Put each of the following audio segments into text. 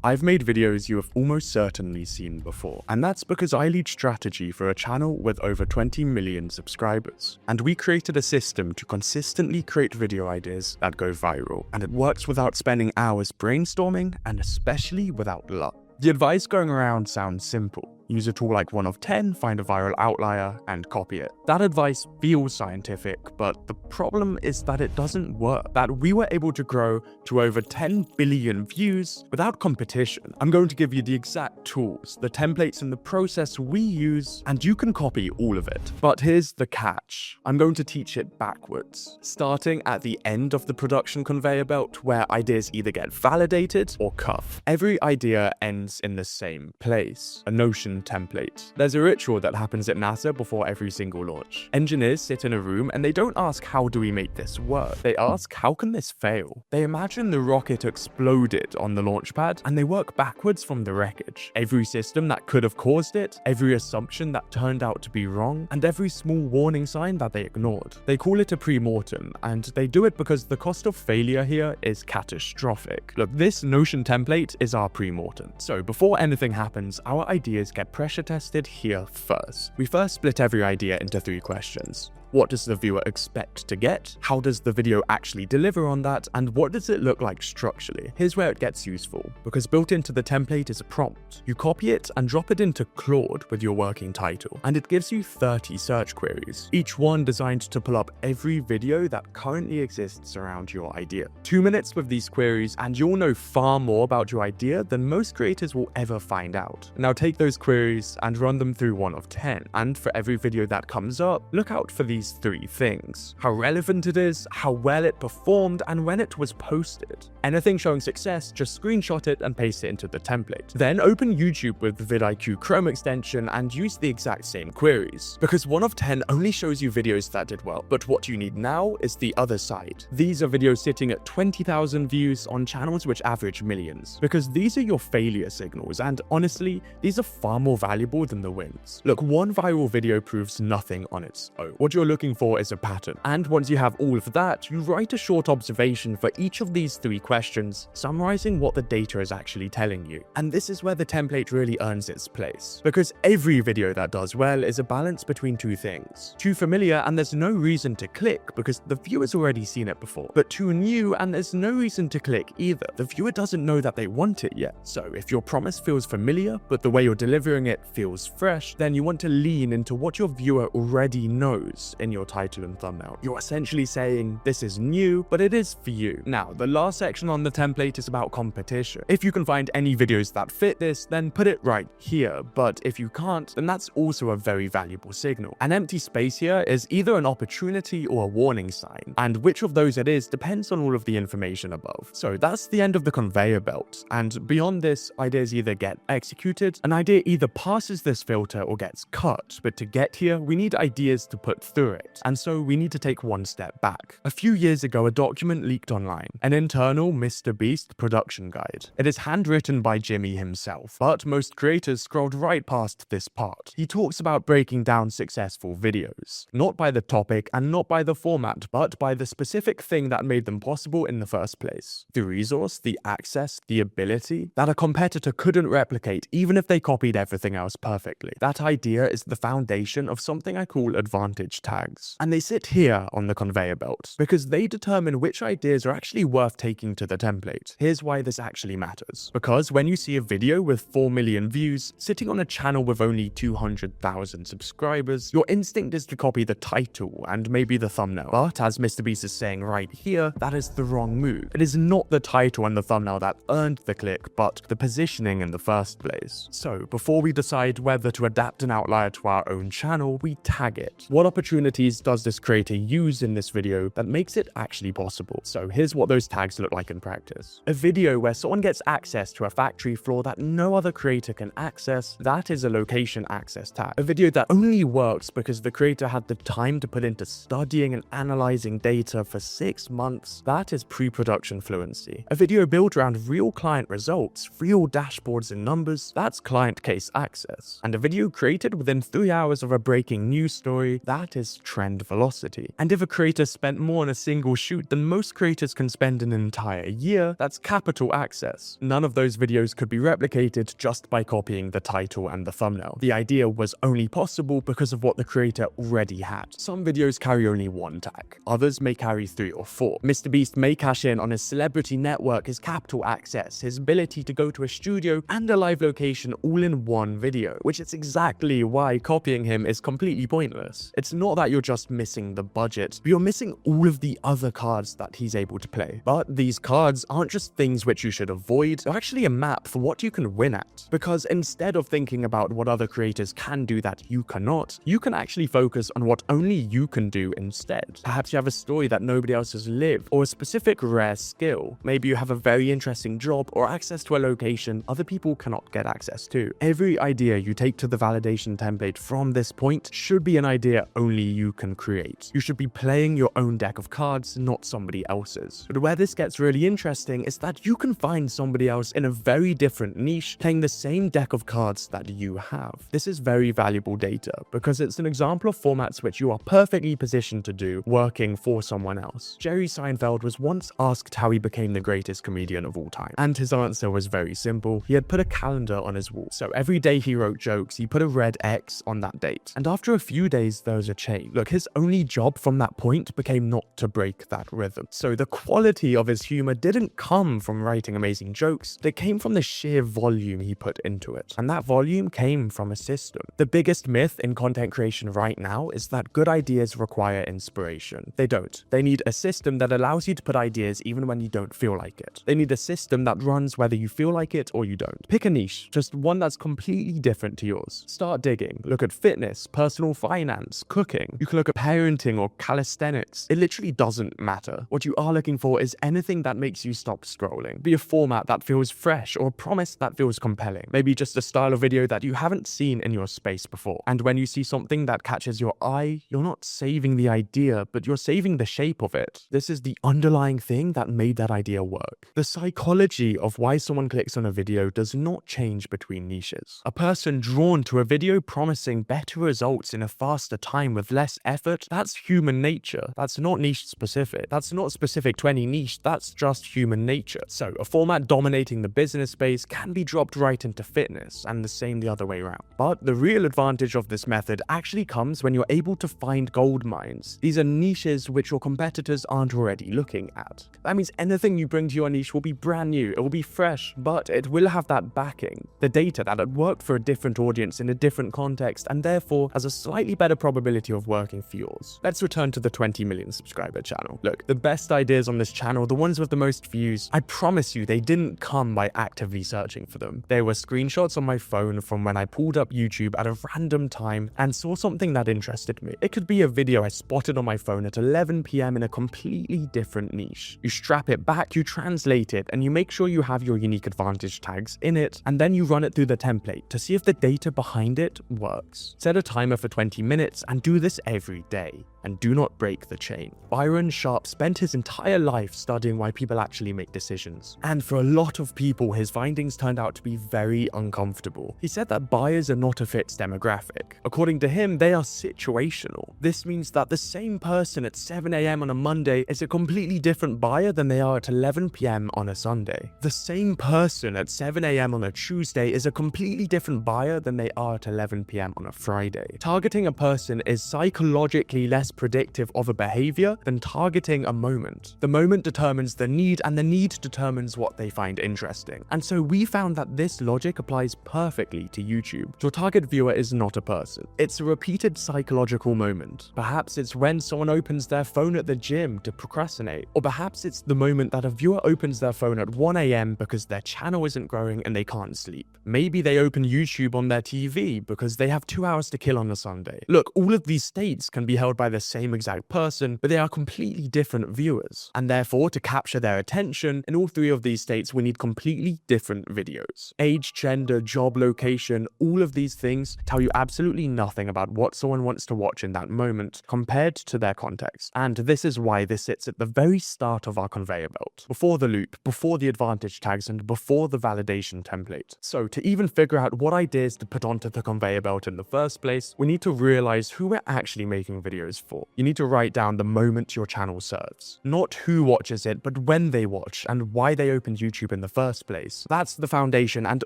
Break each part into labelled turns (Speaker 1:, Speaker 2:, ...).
Speaker 1: I've made videos you have almost certainly seen before, and that's because I lead strategy for a channel with over 20 million subscribers. And we created a system to consistently create video ideas that go viral, and it works without spending hours brainstorming and especially without luck. The advice going around sounds simple. Use a tool like 1 of 10, find a viral outlier, and copy it. That advice feels scientific, but the problem is that it doesn't work. That we were able to grow to over 10 billion views without competition. I'm going to give you the exact tools, the templates and the process we use, and you can copy all of it. But here's the catch. I'm going to teach it backwards, starting at the end of the production conveyor belt where ideas either get validated or cut. Every idea ends in the same place, a Notion template. There's a ritual that happens at NASA before every single launch. Engineers sit in a room and they don't ask, how do we make this work? They ask, how can this fail? They imagine the rocket exploded on the launch pad and they work backwards from the wreckage. Every system that could have caused it, every assumption that turned out to be wrong, and every small warning sign that they ignored. They call it a pre-mortem, and they do it because the cost of failure here is catastrophic. Look, this Notion template is our pre-mortem. So before anything happens, our ideas get pressure tested here first. We first split every idea into 3 questions. What does the viewer expect to get? How does the video actually deliver on that? And what does it look like structurally? Here's where it gets useful, because built into the template is a prompt. You copy it and drop it into Claude with your working title, and it gives you 30 search queries, each one designed to pull up every video that currently exists around your idea. 2 minutes with these queries and you'll know far more about your idea than most creators will ever find out. Now take those queries and run them through 1 of 10, and for every video that comes up, look out for these 3 things: how relevant it is, how well it performed, and when it was posted. Anything showing success, just screenshot it and paste it into the template. Then open YouTube with the vidIQ Chrome extension and use the exact same queries. Because 1 of 10 only shows you videos that did well, but what you need now is the other side. These are videos sitting at 20,000 views on channels which average millions. Because these are your failure signals, and honestly, these are far more valuable than the wins. Look, 1 viral video proves nothing on its own. What you're looking for is a pattern. And once you have all of that, you write a short observation for each of these 3 questions, summarizing what the data is actually telling you. And this is where the template really earns its place. Because every video that does well is a balance between 2 things. Too familiar and there's no reason to click because the viewer's already seen it before. But too new and there's no reason to click either. The viewer doesn't know that they want it yet. So if your promise feels familiar, but the way you're delivering it feels fresh, then you want to lean into what your viewer already knows in your title and thumbnail. You're essentially saying, this is new, but it is for you. Now, the last section on the template is about competition. If you can find any videos that fit this, then put it right here. But if you can't, then that's also a very valuable signal. An empty space here is either an opportunity or a warning sign, and which of those it is depends on all of the information above. So that's the end of the conveyor belt. And beyond this, ideas either get executed, an idea either passes this filter or gets cut. But to get here, we need ideas to put through it. And so we need to take 1 step back. A few years ago, a document leaked online, an internal Mr. Beast production guide. It is handwritten by Jimmy himself, but most creators scrolled right past this part. He talks about breaking down successful videos, not by the topic and not by the format, but by the specific thing that made them possible in the first place. The resource, the access, the ability that a competitor couldn't replicate even if they copied everything else perfectly. That idea is the foundation of something I call advantage tags. And they sit here on the conveyor belt because they determine which ideas are actually worth taking to the template. Here's why this actually matters. Because when you see a video with 4 million views sitting on a channel with only 200,000 subscribers, your instinct is to copy the title and maybe the thumbnail. But as Mr. Beast is saying right here, that is the wrong move. It is not the title and the thumbnail that earned the click, but the positioning in the first place. So before we decide whether to adapt an outlier to our own channel, we tag it. What opportunities does this creator use in this video that makes it actually possible? So here's what those tags look like in practice. A video where someone gets access to a factory floor that no other creator can access, that is a location access tag. A video that only works because the creator had the time to put into studying and analyzing data for 6 months, that is pre-production fluency. A video built around real client results, real dashboards and numbers, that's client case access. And a video created within 3 hours of a breaking news story, that is plus trend velocity. And if a creator spent more on a single shoot than most creators can spend in an entire year, that's capital access. None of those videos could be replicated just by copying the title and the thumbnail. The idea was only possible because of what the creator already had. Some videos carry only one tag, others may carry 3 or 4. MrBeast may cash in on his celebrity network, his capital access, his ability to go to a studio and a live location all in one video, which is exactly why copying him is completely pointless. It's not that you're just missing the budget, but you're missing all of the other cards that he's able to play. But these cards aren't just things which you should avoid, they're actually a map for what you can win at. Because instead of thinking about what other creators can do that you cannot, you can actually focus on what only you can do instead. Perhaps you have a story that nobody else has lived, or a specific rare skill. Maybe you have a very interesting job or access to a location other people cannot get access to. Every idea you take to the validation template from this point should be an idea only you can create. You should be playing your own deck of cards, not somebody else's. But where this gets really interesting is that you can find somebody else in a very different niche playing the same deck of cards that you have. This is very valuable data because it's an example of formats which you are perfectly positioned to do working for someone else. Jerry Seinfeld was once asked how he became the greatest comedian of all time, and his answer was very simple. He had put a calendar on his wall, so every day he wrote jokes, he put a red X on that date, and after a few days there was a change. Look, his only job from that point became not to break that rhythm. So the quality of his humor didn't come from writing amazing jokes, they came from the sheer volume he put into it, and that volume came from a system. The biggest myth in content creation right now is that good ideas require inspiration. They don't. They need a system that allows you to put ideas even when you don't feel like it. They need a system that runs whether you feel like it or you don't. Pick a niche, just one that's completely different to yours. Start digging. Look at fitness, personal finance, cooking. You can look at parenting or calisthenics. It literally doesn't matter. What you are looking for is anything that makes you stop scrolling. Be a format that feels fresh or a promise that feels compelling. Maybe just a style of video that you haven't seen in your space before. And when you see something that catches your eye, you're not saving the idea, but you're saving the shape of it. This is the underlying thing that made that idea work. The psychology of why someone clicks on a video does not change between niches. A person drawn to a video promising better results in a faster time with less effort, that's human nature. That's not niche specific. That's not specific to any niche, that's just human nature. So a format dominating the business space can be dropped right into fitness, and the same the other way around. But the real advantage of this method actually comes when you're able to find gold mines. These are niches which your competitors aren't already looking at. That means anything you bring to your niche will be brand new, it will be fresh, but it will have that backing, the data that it worked for a different audience in a different context, and therefore has a slightly better probability of working for yours. Let's return to the 20 million subscriber channel. Look, the best ideas on this channel, the ones with the most views, I promise you they didn't come by actively searching for them. They were screenshots on my phone from when I pulled up YouTube at a random time and saw something that interested me. It could be a video I spotted on my phone at 11 PM in a completely different niche. You strap it back, you translate it, and you make sure you have your unique advantage tags in it, and then you run it through the template to see if the data behind it works. Set a timer for 20 minutes and do this every day. And do not break the chain. Byron Sharp spent his entire life studying why people actually make decisions. And for a lot of people, his findings turned out to be very uncomfortable. He said that buyers are not a fixed demographic. According to him, they are situational. This means that the same person at 7 AM on a Monday is a completely different buyer than they are at 11 PM on a Sunday. The same person at 7 AM on a Tuesday is a completely different buyer than they are at 11 PM on a Friday. Targeting a person is psychologically less predictive of a behavior than targeting a moment. The moment determines the need, and the need determines what they find interesting. And so we found that this logic applies perfectly to YouTube. Your target viewer is not a person. It's a repeated psychological moment. Perhaps it's when someone opens their phone at the gym to procrastinate, or perhaps it's the moment that a viewer opens their phone at 1 AM because their channel isn't growing and they can't sleep. Maybe they open YouTube on their TV because they have 2 hours to kill on a Sunday. Look, all of these states can be held by the same exact person, but they are completely different viewers. And therefore, to capture their attention, in all 3 of these states, we need completely different videos. Age, gender, job location, all of these things tell you absolutely nothing about what someone wants to watch in that moment compared to their context. And this is why this sits at the very start of our conveyor belt. Before the loop, before the advantage tags, and before the validation template. So to even figure out what ideas to put onto the conveyor belt in the first place, we need to realize who we're actually making videos for. You need to write down the moment your channel serves. Not who watches it, but when they watch and why they opened YouTube in the first place. That's the foundation, and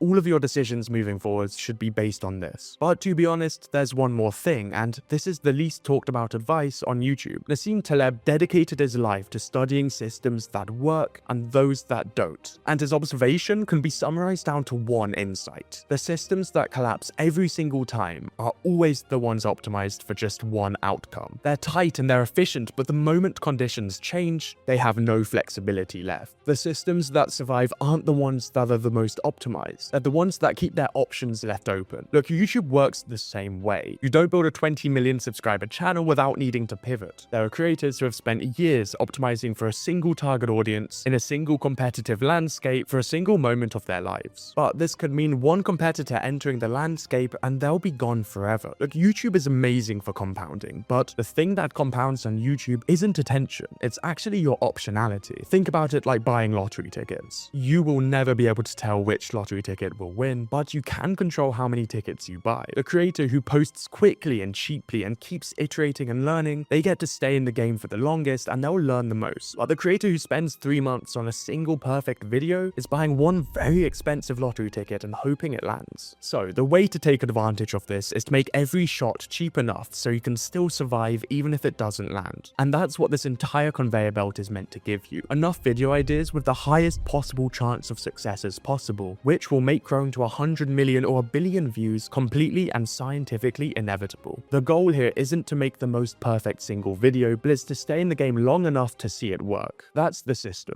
Speaker 1: all of your decisions moving forwards should be based on this. But to be honest, there's one more thing, and this is the least talked about advice on YouTube. Nassim Taleb dedicated his life to studying systems that work and those that don't. And his observation can be summarized down to one insight. The systems that collapse every single time are always the ones optimized for just one outcome. They're tight and they're efficient, but the moment conditions change, they have no flexibility left. The systems that survive aren't the ones that are the most optimized. They're the ones that keep their options left open. Look, YouTube works the same way. You don't build a 20 million subscriber channel without needing to pivot. There are creators who have spent years optimizing for a single target audience in a single competitive landscape for a single moment of their lives. But this could mean one competitor entering the landscape and they'll be gone forever. Look, YouTube is amazing for compounding, but the thing that compounds on YouTube isn't attention. It's actually your optionality. Think about it like buying lottery tickets. You will never be able to tell which lottery ticket will win, but you can control how many tickets you buy. The creator who posts quickly and cheaply and keeps iterating and learning, they get to stay in the game for the longest and they'll learn the most. While the creator who spends 3 months on a single perfect video is buying one very expensive lottery ticket and hoping it lands. So the way to take advantage of this is to make every shot cheap enough so you can still survive even if it doesn't land. And that's what this entire conveyor belt is meant to give you. Enough video ideas with the highest possible chance of success as possible, which will make growing to 100 million or a billion views completely and scientifically inevitable. The goal here isn't to make the most perfect single video, but it's to stay in the game long enough to see it work. That's the system.